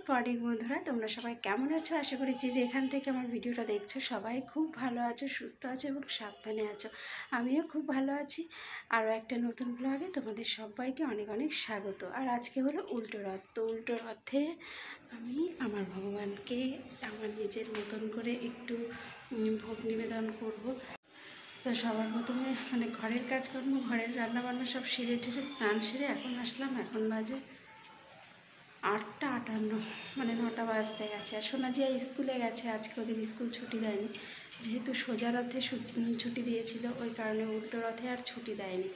Morning বন্ধুরা, তোমরা সবাই কেমন আছো? আশা করি যে এখান থেকে আমার ভিডিওটা দেখছো সবাই খুব ভালো আছো, সুস্থ আছো এবং সাবধানে আছো। আমিও খুব ভালো আছি। আরও একটা নতুন ব্লগে তোমাদের সবাইকে অনেক অনেক স্বাগত। আর আজকে হলো উল্টো রথ। তো উল্টো রথে আমি আমার ভগবানকে আমার নিজের মতন করে একটু ভোগ নিবেদন করব। তো সবার প্রথমে ঘরের কাজকর্ম, ঘরের রান্নাবান্না সব সেরে টেরে স্নান সেরে এখন আসলাম। এখন বাজে 8টা 58, 9টা বাজতে গেছে। আর সোনাজিয়া স্কুলে গেছে, আজকে ওদের স্কুল ছুটি দেয়নি, যেহেতু সোজা রথে ছুটি দিয়েছিল, ওই কারণে উল্টো রথে আর ছুটি দেয়নি।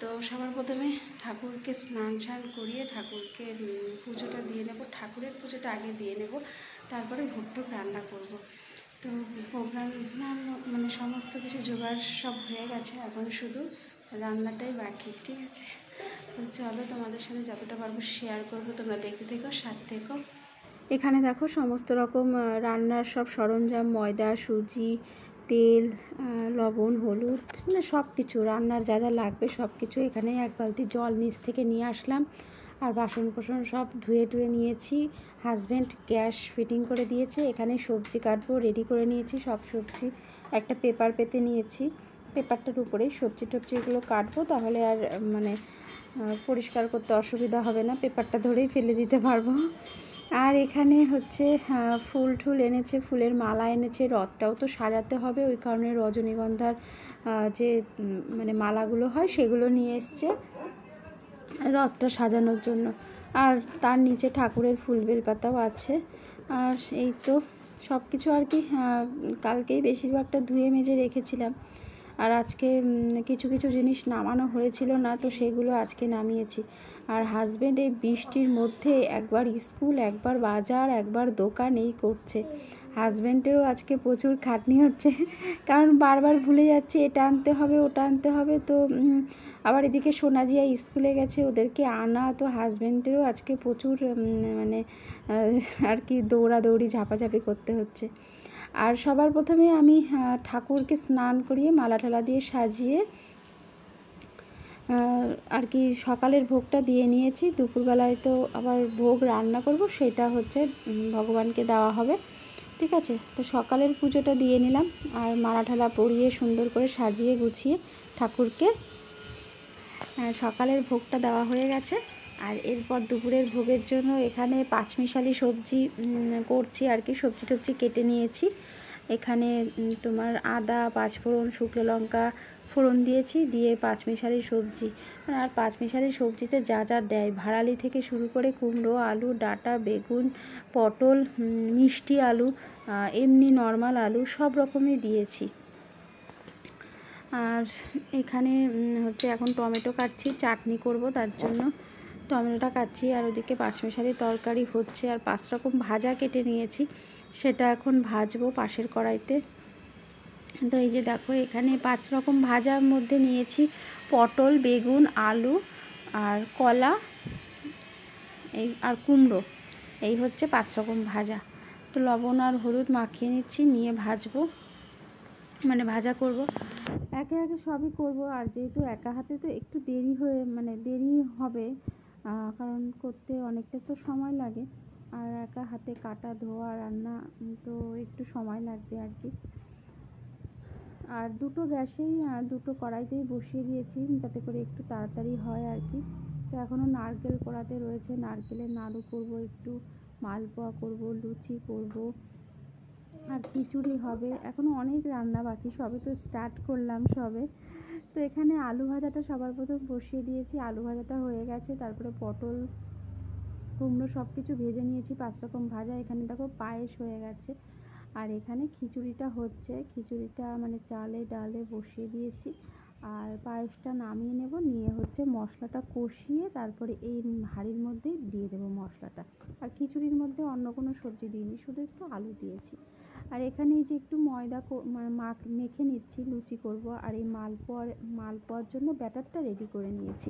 তো সবার প্রথমে ঠাকুরকে স্নান করিয়ে ঠাকুরকে পুজোটা দিয়ে নেব। ঠাকুরের পুজোটা আগে দিয়ে নেব, তারপরে ভোগ রান্না করব। তো ভোগ রান্না সমস্ত কিছু জোগাড় সব হয়ে গেছে, এখন শুধু রান্নাটাই বাকি। ঠিক আছে, তো চলো তোমাদের সাথে যতটা পারবো শেয়ার করবো, তোমরা দেখতে থেকো, সাথে থেকো। এখানে দেখো সমস্ত রকম রান্নার সব সরঞ্জাম, ময়দা, সুজি, তেল, লবণ, হলুদ, সব কিছু রান্নার যা যা লাগবে সব কিছু এখানে। এক বালতি জল নিচ থেকে নিয়ে আসলাম। আর বাসন কোসন সব ধুয়ে টুয়ে নিয়েছি। হাজব্যান্ড গ্যাস ফিটিং করে দিয়েছে। এখানে সবজি কাটবো, রেডি করে নিয়েছি সব সবজি। একটা পেপার পেতে নিয়েছি, পেপারটার উপরেই সবজি টবজিগুলো কাটবো, তাহলে আর পরিষ্কার করতে অসুবিধা হবে না, পেপারটা ধরেই ফেলে দিতে পারবো। আর এখানে হচ্ছে ফুল টুল এনেছে, ফুলের মালা এনেছে। রথটাও তো সাজাতে হবে, ওই কারণে রজনীগন্ধার যে মালাগুলো হয় সেগুলো নিয়ে এসছে রথটা সাজানোর জন্য। আর তার নিচে ঠাকুরের ফুল বেলপাতাও আছে। আর এই তো সব কিছু আর কি। কালকেই বেশিরভাগটা ধুয়ে মেজে রেখেছিলাম, আর আজকে কিছু কিছু জিনিস নামানো হয়েছিল না, তো সেগুলো আজকে নামিয়েছি। আর হাজব্যান্ড এই বৃষ্টির মধ্যে একবার স্কুল, একবার বাজার, একবার দোকান এই করছে। হাজব্যান্ডেরও আজকে প্রচুর খাটনি হচ্ছে, কারণ বারবার ভুলে যাচ্ছে এটা আনতে হবে ওটা আনতে হবে। তো আবার এদিকে সোনাজিয়া স্কুলে গেছে, ওদেরকে আনা। তো হাজব্যান্ডেরও আজকে প্রচুর আর কি দৌড়াদৌড়ি ঝাপাঝাপি করতে হচ্ছে। আর সবার প্রথমে আমি ঠাকুরকে স্নান করিয়ে মালা টালা দিয়ে সাজিয়ে আর কি সকালের ভোগটা দিয়ে নিয়েছি। দুপুরবেলায় তো আবার ভোগ রান্না করব, সেটা হচ্ছে ভগবানকে দেওয়া হবে। ঠিক আছে, তো সকালের পুজোটা দিয়ে নিলাম। আর মালা ঠালা পরিয়ে সুন্দর করে সাজিয়ে গুছিয়ে ঠাকুরকে সকালের ভোগটা দেওয়া হয়ে গেছে। আর এরপর দুপুরের ভোগের জন্য এখানে পাঁচমিশালি সবজি করছি আর কি। সবজি টবজি কেটে নিয়েছি। এখানে তোমার আদা, পাঁচফোড়ন, শুকনো লঙ্কা ফোড়ন দিয়েছি, দিয়ে পাঁচমিশালি সবজি। আর পাঁচমিশালি সবজিতে যা যা দেয়, ভাড়ালি থেকে শুরু করে কুমড়ো, আলু, ডাঁটা, বেগুন, পটল, মিষ্টি আলু, এমনি নর্মাল আলু, সব রকমই দিয়েছি। আর এখানে হচ্ছে এখন টমেটো কাটছি, চাটনি করব, তার জন্য টমেটোটা কাটছি। আর ওদিকে পাঁচমিশালি তরকারি হচ্ছে। আর 5 রকম ভাজা কেটে নিয়েছি, সেটা এখন ভাজবো পাশের কড়াইতে। তো এই যে দেখো, এখানে 5 রকম ভাজার মধ্যে নিয়েছি পটল, বেগুন, আলু আর কলা, এই আর কুমড়ো। এই হচ্ছে 5 রকম ভাজা। তো লবণ আর হলুদ মাখিয়ে নিচ্ছি, নিয়ে ভাজবো, ভাজা করব। একে একে সবই করব। আর যেহেতু একা হাতে তো একটু দেরি হবে, কারণ করতে অনেকটা তো সময় লাগে। আর একা হাতে কাটা, ধোয়া, রান্না, তো একটু সময় লাগবে আর কি। আর দুটো গ্যাসেই দুটো কড়াইতেই বসিয়ে দিয়েছি, যাতে করে একটু তাড়াতাড়ি হয় আর কি। তো এখনও নারকেল কোড়াতে রয়েছে, নারকেলের নাড়ু করব, একটু মালপোয়া করব, লুচি করব, আর খিচুড়ি হবে। এখনও অনেক রান্না বাকি, সবে তো স্টার্ট করলাম সবে। তো এখানে আলু ভাজাটা সবার প্রথম বসিয়ে দিয়েছি, আলু ভাজাটা হয়ে গেছে। তারপরে পটল, কুমড়ো সব কিছু ভেজে নিয়েছি, 5 রকম ভাজা। এখানে দেখো পায়েস হয়ে গেছে। আর এখানে খিচুড়িটা হচ্ছে, খিচুড়িটা চালে ডালে বসিয়ে দিয়েছি। আর পায়েসটা নামিয়ে নেব, নিয়ে হচ্ছে মশলাটা কষিয়ে তারপরে এই হাঁড়ির মধ্যেই দিয়ে দেবো মশলাটা। আর খিচুড়ির মধ্যে অন্য কোনো সবজি দিইনি, শুধু একটু আলু দিয়েছি। আর এখানে এই যে একটু ময়দা মেখে নিচ্ছি, লুচি করব। আর এই মালপোয়ার জন্য ব্যাটারটা রেডি করে নিয়েছি।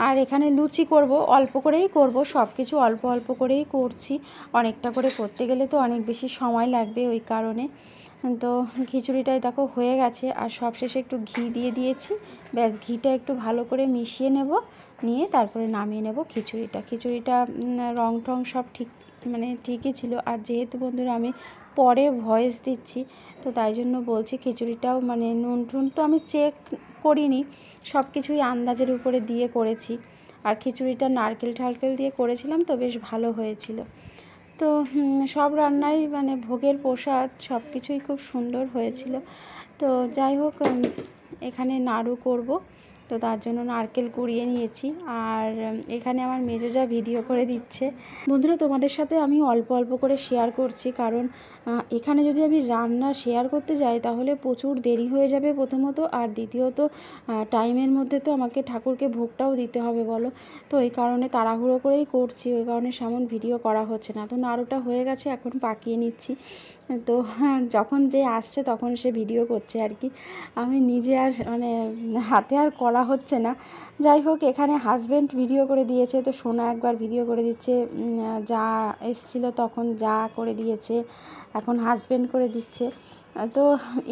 আর এখানে লুচি করব, অল্প করেই করব, সব কিছু অল্প অল্প করেই করছি। অনেকটা করে করতে গেলে তো অনেক বেশি সময় লাগবে, ওই কারণে। তো খিচুড়িটাই দেখো হয়ে গেছে। আর সবশেষে একটু ঘি দিয়ে দিয়েছি, ব্যাস। ঘিটা একটু ভালো করে মিশিয়ে নেব, নিয়ে তারপরে নামিয়ে নেব খিচুড়িটা। রং টং সব ঠিক মানে ঠিকই ছিল। আর যেহেতু বন্ধুরা আমি পরে ভয়েস দিচ্ছি, তো তাই জন্য বলছি খিচুড়িটাও মানে নুন টুন তো আমি চেক করিনি, সব কিছুই আন্দাজের উপরে দিয়ে করেছি। আর খিচুড়িটা নারকেল ঠারকেল দিয়ে করেছিলাম, তো বেশ ভালো হয়েছিল। তো সব রান্নাই মানে ভোগের প্রসাদ সব কিছুই খুব সুন্দর হয়েছিল। তো যাই হোক, এখানে নাড়ু করব, তো তার জন্য নারকেল কুড়িয়ে নিয়েছি। আর এখানে আমার মেজোজা ভিডিও করে দিচ্ছে। বন্ধুরা, তোমাদের সাথে আমি অল্প অল্প করে শেয়ার করছি, কারণ এখানে যদি আমি রান্না শেয়ার করতে যাই তাহলে প্রচুর দেরি হয়ে যাবে প্রথমত, আর দ্বিতীয়ত টাইমের মধ্যে তো আমাকে ঠাকুরকে ভোগটাও দিতে হবে বলো। তো এই কারণে তাড়াহুড়ো করেই করছি, ওই কারণে সেমন ভিডিও করা হচ্ছে না। তো নাড়ুটা হয়ে গেছে, এখন পাকিয়ে নিচ্ছি। তো যখন যে আসছে তখন সে ভিডিও করছে আর কি, আমি নিজে আর মানে হাতে আর করা হচ্ছে না। যাই হোক, এখানে হাজব্যান্ড ভিডিও করে দিয়েছে, তো সোনা একবার ভিডিও করে দিচ্ছে, যা এসছিল তখন যা করে দিয়েছে, এখন হাজব্যান্ড করে দিচ্ছে। তো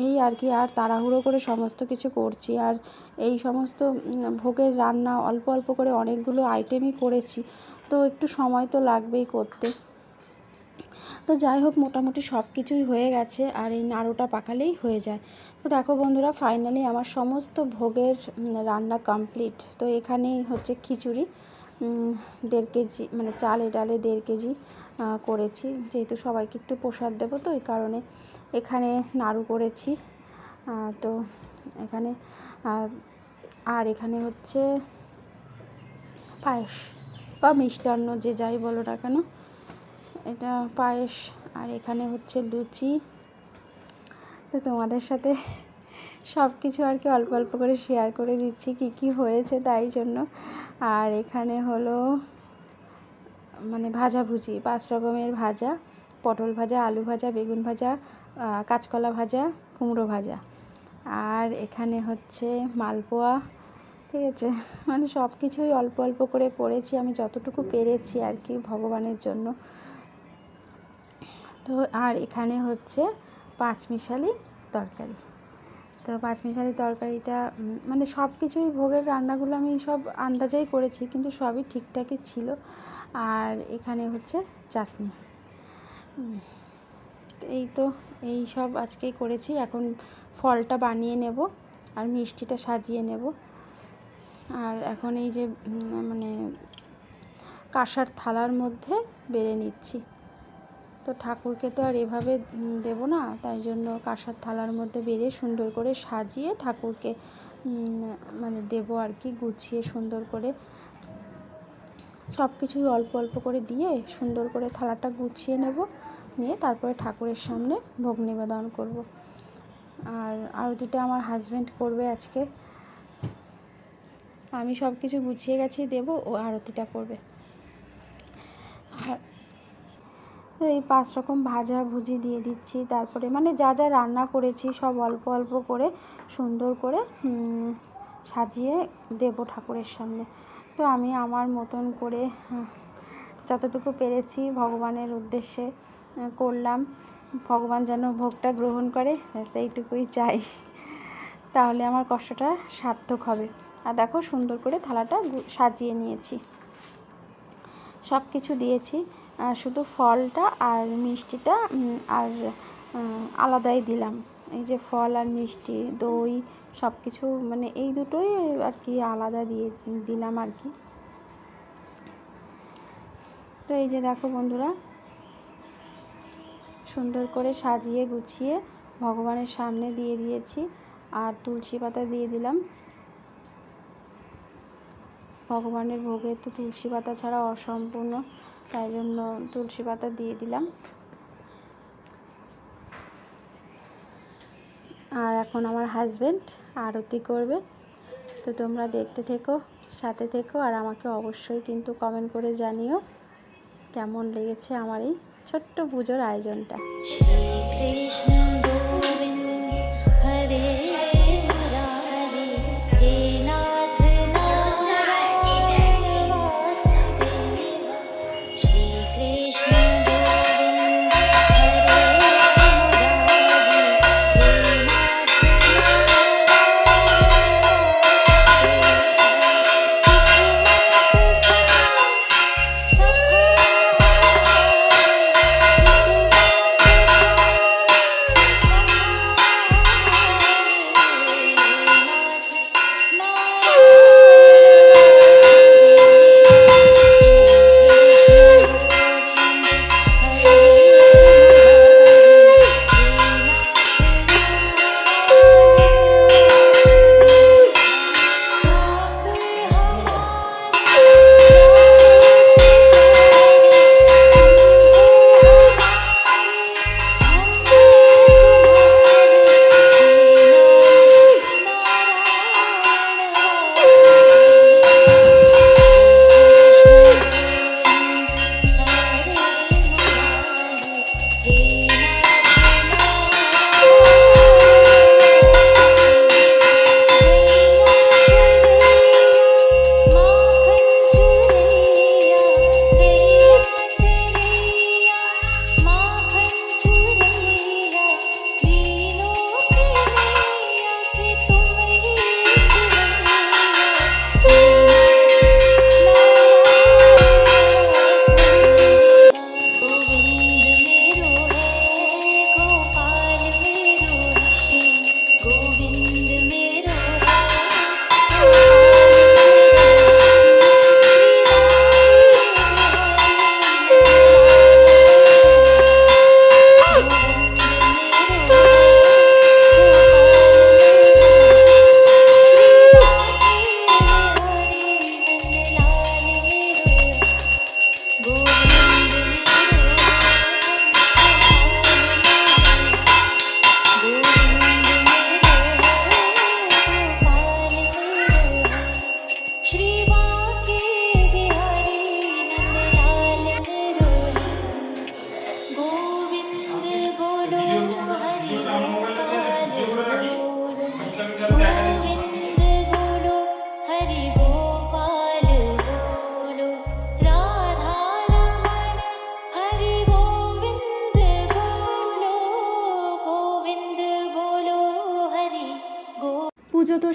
এই আর কি, আর তাড়াহুড়ো করে সমস্ত কিছু করছি। আর এই সমস্ত ভোগের রান্না অল্প অল্প করে অনেকগুলো আইটেমই করেছি, তো একটু সময় তো লাগবেই করতে। তো যাই হোক, মোটামুটি সব কিছুই হয়ে গেছে, আর এই নাড়ুটা পাকালেই হয়ে যায়। তো দেখো বন্ধুরা, ফাইনালি আমার সমস্ত ভোগের রান্না কমপ্লিট। তো এখানেই হচ্ছে খিচুড়ি 1.5 কেজি, মানে চালে ডালে 1.5 কেজি করেছি, যেহেতু সবাইকে একটু প্রসাদ দেবো, তো এই কারণে এখানে নাড়ু করেছি। তো এখানে আর এখানে হচ্ছে পায়েস বা মিষ্টান্ন, যে যাই বলো না কেন, এটা পায়েস। আর এখানে হচ্ছে লুচি। তো তোমাদের সাথে সব কিছু আর কি অল্প অল্প করে শেয়ার করে দিচ্ছি কি কি হয়েছে, তাই জন্য। আর এখানে হলো মানে ভাজাভুজি, 5 রকমের ভাজা, পটল ভাজা, আলু ভাজা, বেগুন ভাজা, কাঁচকলা ভাজা, কুমড়ো ভাজা। আর এখানে হচ্ছে মালপোয়া, ঠিক আছে। মানে সব কিছুই অল্প অল্প করে করেছি আমি, যতটুকু পেরেছি আর কি ভগবানের জন্য। তো আর এখানে হচ্ছে পাঁচমিশালি তরকারি। তো পাঁচমিশালি তরকারিটা মানে সব কিছুই ভোগের রান্নাগুলো আমি সব আন্দাজেই করেছি, কিন্তু সবই ঠিকঠাকই ছিল। আর এখানে হচ্ছে চাটনি। এই তো এই সব আজকেই করেছি। এখন ফলটা বানিয়ে নেব আর মিষ্টিটা সাজিয়ে নেব। আর এখন এই যে মানে কাঁসার থালার মধ্যে বেড়ে নিচ্ছি। তো ঠাকুরকে তো আর এভাবে দেব না, তাই জন্য কাঁসার থালার মধ্যে বেড়ে সুন্দর করে সাজিয়ে ঠাকুরকে মানে দেব আর কি, গুছিয়ে সুন্দর করে সব কিছুই অল্প অল্প করে দিয়ে সুন্দর করে থালাটা গুছিয়ে নেব, নিয়ে তারপরে ঠাকুরের সামনে ভোগ নিবেদন করব। আর আরতিটা আমার হাজব্যান্ড করবে আজকে, আমি সব কিছু গুছিয়ে গেছি দেব, ও আরতিটা করবে। আর এই 5 রকম ভাজা ভুজি দিয়ে দিচ্ছি, তারপরে মানে যা যা রান্না করেছি সব অল্প অল্প করে সুন্দর করে সাজিয়ে দেব ঠাকুরের সামনে। তো আমি আমার মতন করে যতটুকু পেরেছি ভগবানের উদ্দেশ্যে করলাম। ভগবান যেন ভোগটা গ্রহণ করে, সেইটুকুই চাই, তাহলে আমার কষ্টটা সার্থক হবে। আর দেখো সুন্দর করে থালাটা সাজিয়ে নিয়েছি, সব কিছু দিয়েছি, শুধু ফলটা আর মিষ্টিটা আর আলাদাই দিলাম। এই যে ফল আর মিষ্টি, দই, সব কিছু মানে এই দুটোই আর কি আলাদা দিয়ে দিলাম আর কি। তো এই যে দেখো বন্ধুরা, সুন্দর করে সাজিয়ে গুছিয়ে ভগবানের সামনে দিয়ে দিয়েছি। আর তুলসী পাতা দিয়ে দিলাম, ভগবানের ভোগে তো তুলসী পাতা ছাড়া অসম্পূর্ণ, তাই জন্য তুলসী পাতা দিয়ে দিলাম। আর এখন আমার হাজব্যান্ড আরতি করবে। তো তোমরা দেখতে থেকো, সাথে থেকো, আর আমাকে অবশ্যই কিন্তু কমেন্ট করে জানিও কেমন লেগেছে আমার এই ছোট্ট পুজোর আয়োজনটা। শ্রী কৃষ্ণ গোবিন্দ হরে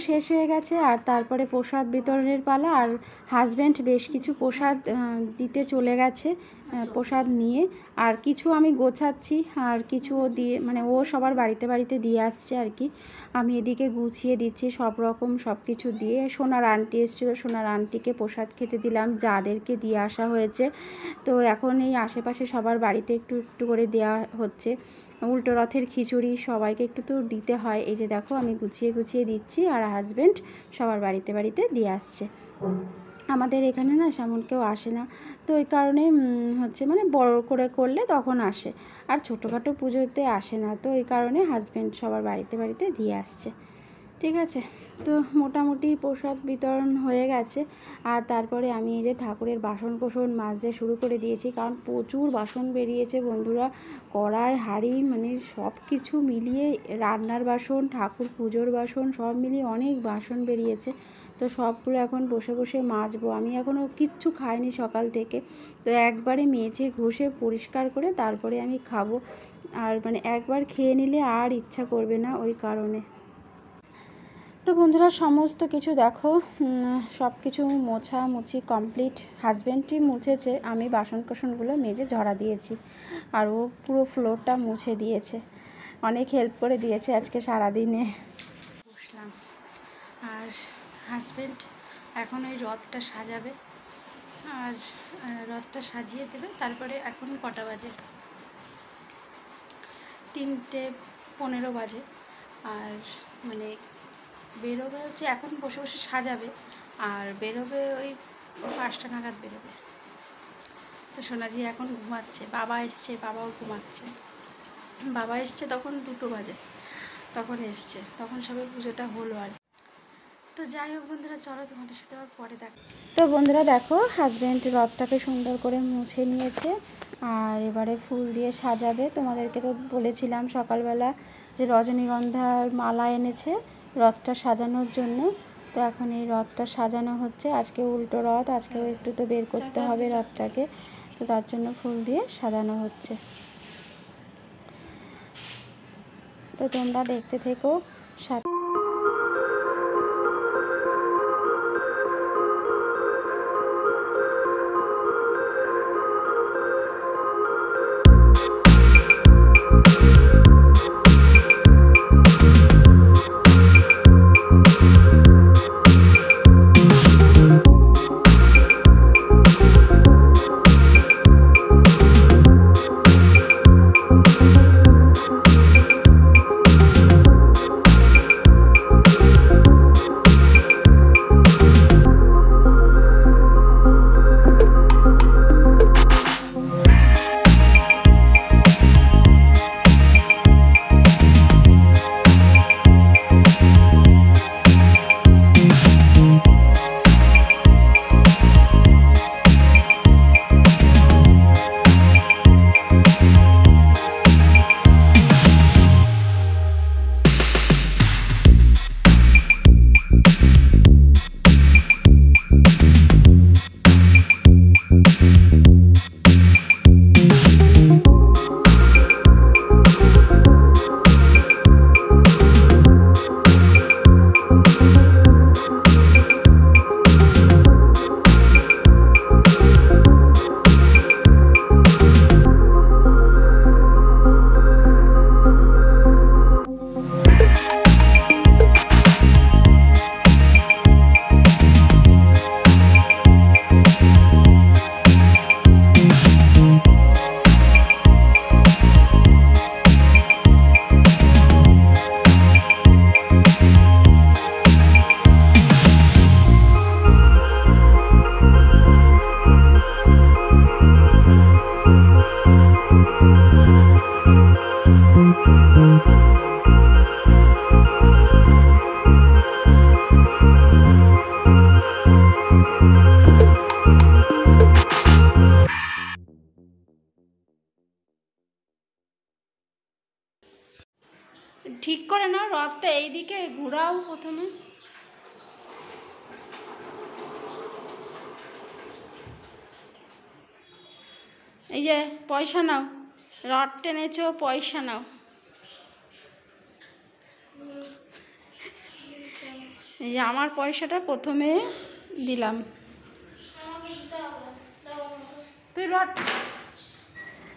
শেষ হয়ে গেছে, আর তারপরে প্রসাদ বিতরণের পালা। আর হাজব্যান্ড বেশ কিছু প্রসাদ দিতে চলে গেছে, প্রসাদ নিয়ে। আর কিছু আমি গোছাচ্ছি, আর কিছু ও দিয়ে, মানে ও সবার বাড়িতে বাড়িতে দিয়ে আসছে আর কি। আমি এদিকে গুছিয়ে দিচ্ছি সব রকম সব কিছু দিয়ে। সোনার আন্টি এসেছিলো, সোনার আন্টিকে প্রসাদ খেতে দিলাম, যাদেরকে দিয়ে আসা হয়েছে। তো এখন এই আশেপাশে সবার বাড়িতে একটু একটু করে দেওয়া হচ্ছে। উল্টো রথের খিচুড়ি সবাইকে একটু তো দিতে হয়। এই যে দেখো আমি গুছিয়ে গুছিয়ে দিচ্ছি, আর হাজব্যান্ড সবার বাড়িতে বাড়িতে দিয়ে আসছে। আমাদের এখানে না সেমন কেউ আসে না, তো এই কারণে হচ্ছে মানে বড় করে করলে তখন আসে, আর ছোটোখাটো পুজোতে আসে না। তো এই কারণে হাজব্যান্ড সবার বাড়িতে বাড়িতে দিয়ে আসছে। ঠিক আছে, তো মোটামুটি প্রসাদ বিতরণ হয়ে গেছে। আর তারপরে আমি এই যে ঠাকুরের বাসন কোসন মাজতে শুরু করে দিয়েছি, কারণ প্রচুর বাসন বেরিয়েছে বন্ধুরা। কড়াই, হাঁড়ি, মানে সব কিছু মিলিয়ে, রান্নার বাসন, ঠাকুর পুজোর বাসন সব মিলিয়ে অনেক বাসন বেরিয়েছে। তো সবগুলো এখন বসে বসে মাজবো। আমি এখনও কিচ্ছু খাইনি সকাল থেকে, তো একবারে মেজে ঘষে পরিষ্কার করে তারপরে আমি খাবো। আর মানে একবার খেয়ে নিলে আর ইচ্ছা করবে না, ওই কারণে। তো বন্ধুরা সমস্ত কিছু দেখো, সব কিছু মোছামুছি কমপ্লিট। হাজব্যান্ডই মুছেছে, আমি বাসন কোসনগুলো মেজে ঝরা দিয়েছি, আর ও পুরো ফ্লোরটা মুছে দিয়েছে। অনেক হেল্প করে দিয়েছে আজকে সারাদিনে। বসলাম, আর হাজব্যান্ড এখন ওই রথটা সাজাবে, আর রথটা সাজিয়ে দেবে। তারপরে এখন কটা বাজে? 3:15 বাজে। আর মানে বেরোবে হচ্ছে, এখন বসে বসে সাজাবে, আর বেরোবে ওই 5টা নাগাদ বেরোবে। তো সোনাজি এখন ঘুমাচ্ছে, বাবা এসছে, বাবাও ঘুমাচ্ছে। বাবা এসছে তখন 2টো বাজে, তখন এসছে, তখন সবে পুজোটা হলো আর। তো যাই হোক বন্ধুরা, চলো তোমাদের সাথে আবার পরে দেখো। তো বন্ধুরা দেখো, হাজব্যান্ড রথটাকে সুন্দর করে মুছে নিয়েছে, আর এবারে ফুল দিয়ে সাজাবে। তোমাদেরকে তো বলেছিলাম সকালবেলা যে রজনীগন্ধার মালা এনেছে রথটা সাজানোর জন্য। তো এখন এই রথটা সাজানো হচ্ছে। আজকে উল্টো রথ, আজকেও একটু তো বের করতে হবে রথটাকে, তো তার জন্য ফুল দিয়ে সাজানো হচ্ছে। তো তোমরা দেখতে থেকো। ঠিক করে নাও, রথটা এইদিকে ঘোরাও প্রথমে। এই যে পয়সা নাও, রথ টেনেছো, পয়সা নাও। এই যে আমার পয়সাটা প্রথমে দিলাম। তুই রথ।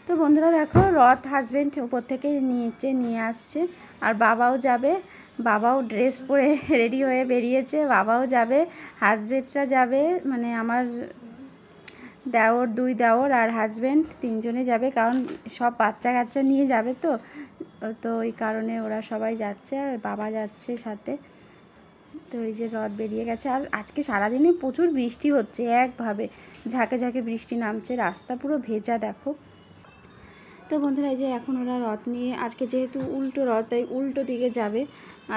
তো বন্ধুরা দেখো, রথ হাজবেন্ড উপর থেকে নিয়ে আসছে, আর বাবাও যাবে। বাবাও ড্রেস পরে রেডি হয়ে বেরিয়েছে, বাবাও যাবে, হাজবেন্ডরা যাবে, মানে আমার দেওর, 2 দেওর আর হাজবেন্ড 3 জনে যাবে, কারণ সব বাচ্চা কাচ্চা নিয়ে যাবে তো ওই কারণে ওরা সবাই যাচ্ছে, আর বাবা যাচ্ছে সাথে। তো এই যে রথ বেরিয়ে গেছে, আর আজকে সারাদিনে প্রচুর বৃষ্টি হচ্ছে, একভাবে ঝাঁকে ঝাঁকে বৃষ্টি নামছে, রাস্তা পুরো ভেজা দেখো। তো বন্ধুরা এই যে এখন ওরা রথ নিয়ে, আজকে যেহেতু উল্টো রথ, তাই উল্টো দিকে যাবে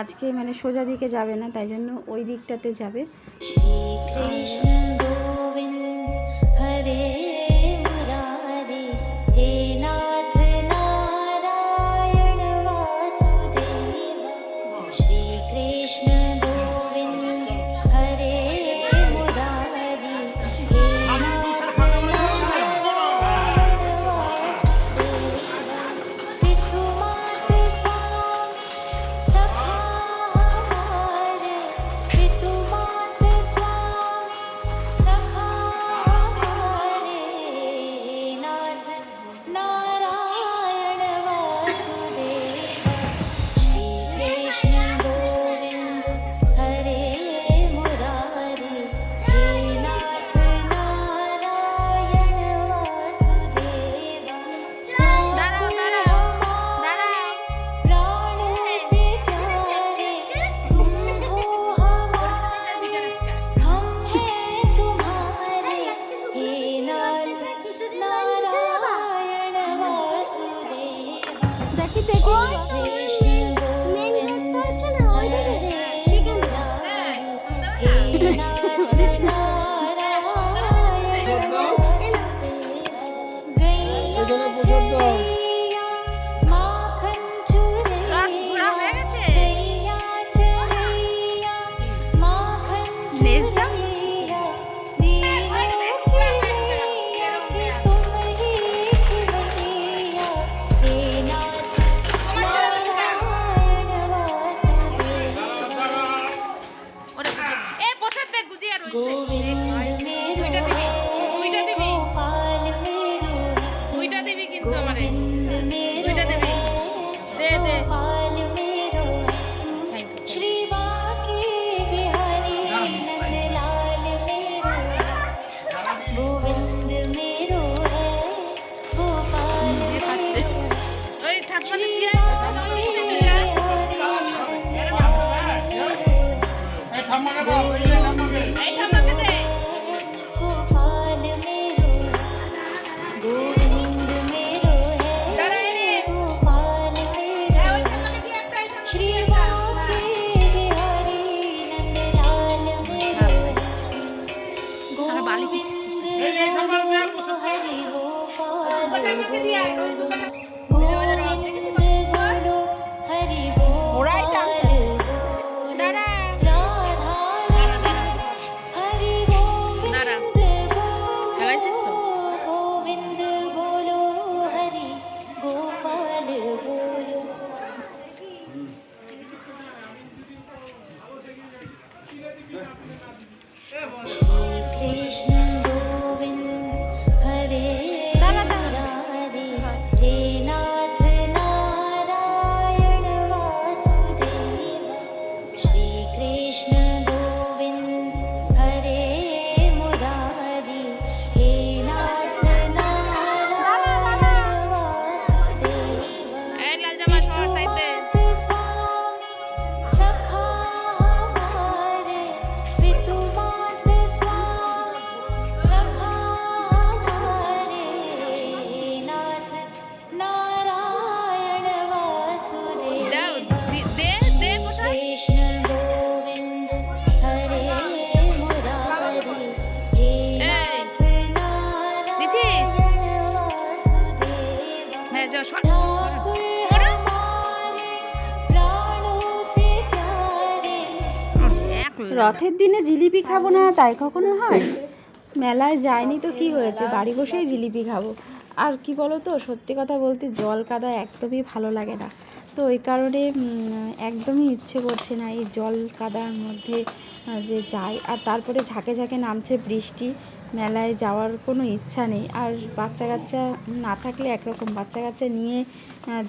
আজকে, মানে সোজা দিকে যাবে না, তাই জন্য ওই দিকটাতে যাবে। শ্রীকৃষ্ণ গোবিন্দ হরে মুরারি, হে নাথ নারায়ণ বাসুদেব। শ্রীকৃষ্ণ গোবিন্দ হরে মুরারি, হে নাথ নারায়ণ বাসুদেব। পিতু মাত স্বামী সখা हमारे, पितु मात स्वामी सखा हमारे, नाथ नारायण वासुदेव। श्री कृष्ण गोविंद हरे मुरारी, हे नाथ नारायण वासुदेव। प्राणों से प्यारे तुम हो हमारे, हम हैं तुम्हारे, हे नाथ नारायण वासुदेव। कृष्ण गोविंद हरे मुरारी, हे नाथ नारायण वासुदेव। गैया चरैया माखन चुरैया, गैया चरैया माखन चुरैया, दीनों की नैया कि तुम ही खिलैया, हे नाथ नारायण वासुदेव। गोविंद मेरो है, गोपाल मेरो है, गोविंद मेरो है, गोपाल मेरो है, श्री बांके बिहारी नंदलाल मेरो है, गोविंद मेरो है, गोपाल मेरो है, श्री बांके बिहारी नंदलाल मेरो है, गोपाल मेरो है, गोविंद मेरो है, गोपाल मेरो है, श्री बांके बिहारी नंदलाल मेरो है, गोविंद बोलो हरि गोपाल बोलो, गोविंद बोलो हरि गोपाल बोलो, राधा हरि गोविंद बोलो, गोविंद बोलो हरि गोपाल बोलो। श्री कृष्ण गोविंद हरे मुरारी, हे नाथ नारायण वासुदेव। श्री कृष्ण गोविंद हरे मुरारी, हे नाथ नारायण वासुदेव। पितु मात स्वामी सखा हमारे, पितु मात स्वामी सखा हमारे, नाथ नारायण वासुदेव। कृष्ण गोविंद हरे मुरारी, हे नाथ नारायण वासुदेव। ठाकुर हमारे प्राणों से प्यारे। রথের দিনে জিলিপি খাবো না তাই কখনো হয়? মেলায় যায়নি তো কি হয়েছে, বাড়ি বসেই জিলিপি খাবো। আর কি বলো তো, সত্যি কথা বলতে জল কাদা একদমই ভালো লাগে না, তো ওই কারণে একদমই ইচ্ছে করছে না এই জল কাদার মধ্যে যে যাই। আর তারপরে ঝাঁকে ঝাঁকে নামছে বৃষ্টি, মেলায় যাওয়ার কোনো ইচ্ছা নেই। আর বাচ্চা কাচ্চা না থাকলে একরকম, বাচ্চা কাচ্চা নিয়ে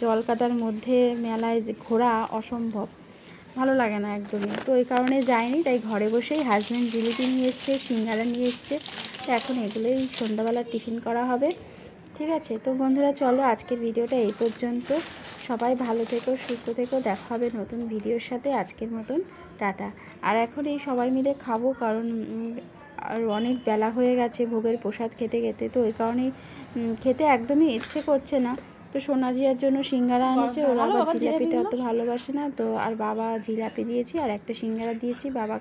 জল কাদার মধ্যে মেলায় যে ঘোরা অসম্ভব, ভালো লাগে না একদমই। তো এই কারণে যাইনি, তাই ঘরে বসেই হাজব্যান্ড জিলিপি নিয়ে এসছে, সিঙ্গারা নিয়ে এসছে। তো এখন এগুলোই সন্ধ্যাবেলা টিফিন করা হবে। ঠিক আছে, তো বন্ধুরা চলো আজকের ভিডিওটা এই পর্যন্ত। সবাই ভালো থেকো, সুস্থ থেকো, দেখা হবে নতুন ভিডিওর সাথে। আজকের মতন টাটা। আর এখন এই সবাই মিলে খাবো, কারণ আর অনেক বেলা হয়ে গেছে ভোগের প্রসাদ খেতে খেতে। তো ওই কারণেই খেতে একদমই ইচ্ছে করছে না। তো সোনাজিয়ার জন্য সিঙ্গারা এনেছে, ওরা আবার জিলাপিটা অত ভালোবাসে না। তো আর বাবা জিলাপি দিয়েছি আর একটা সিঙ্গারা দিয়েছি, বাবা